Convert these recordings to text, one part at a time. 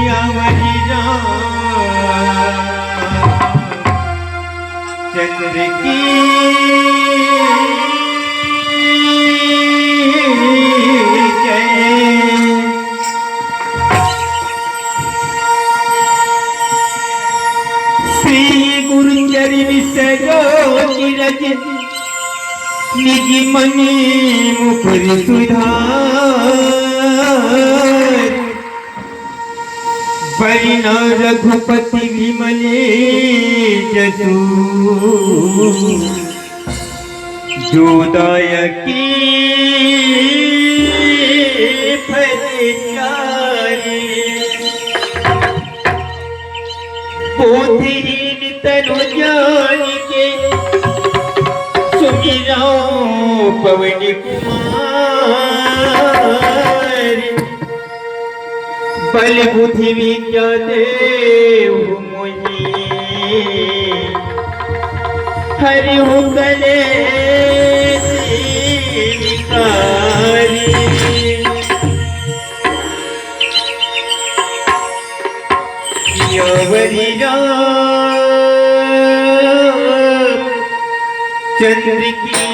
सियावरी चंद्र की निज मनी मुकुर सुधार परिण रघुपति विमले जसु जोदायकी फलचारी पोथीन तनु जान के पवन कुमार बल बुद्धि विद्या देव मोहि हरि गले सियावरी चंद्र की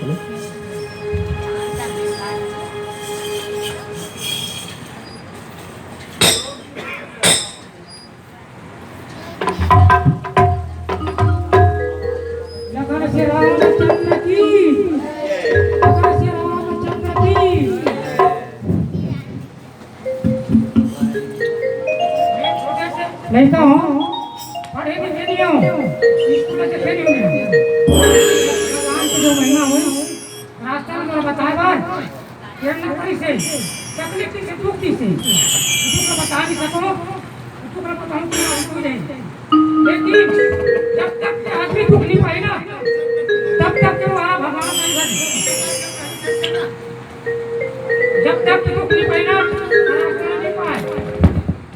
लगन से रामचंद्र की, लगन से रामचंद्र की। नहीं तो पढ़े लिखे नहीं हो, स्कूल से फेल हो गए। भगवान को जो महीना हुई रास्ता में जरा बताएगा ये नौकरी से तकलीफ से दुख से दुख बता नहीं सको दुख बताऊं कि आपको नहीं। लेकिन जब तक के आदमी दुख नहीं पाए ना तब तक के वहाँ भगवान नहीं बने। जब तक के दुख नहीं पाए ना रास्ता नहीं पाए।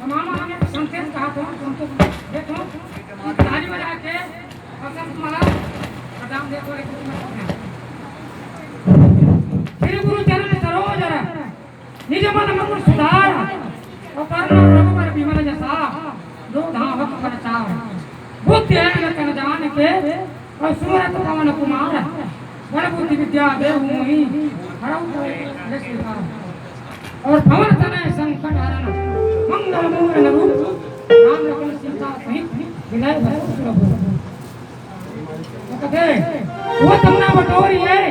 तमाम आने को संकेत कहा तो तुमको देखो ताली बजा के फसल तुम्हारा कदम देखो एक श्री गुरु चरण सरोज निज मन मकुर सुधार और करुणा प्रभु पर विमल जसा दो धावक पर चाव बुद्धि है तन जान के और सूरत पवन कुमार बड़ बुद्धि विद्या देव मोहि हरऊ यश विकार और भवन तनय संकट हरण मंगल मूल रूप राम लखन सीता सहित विनय भरत प्रभु। कहते वो तमना बटोरी है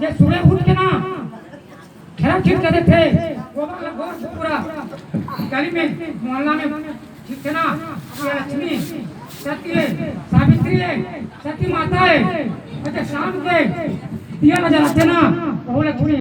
ये सुबह उठ के ना खैर ठीक करते थे वो पूरा गली में मोहल्ला में ठीक थे ना ये लक्ष्मी सती है सावित्री है सती माता है अच्छा शाम के दिया नजर आते ना वो लक्ष्मी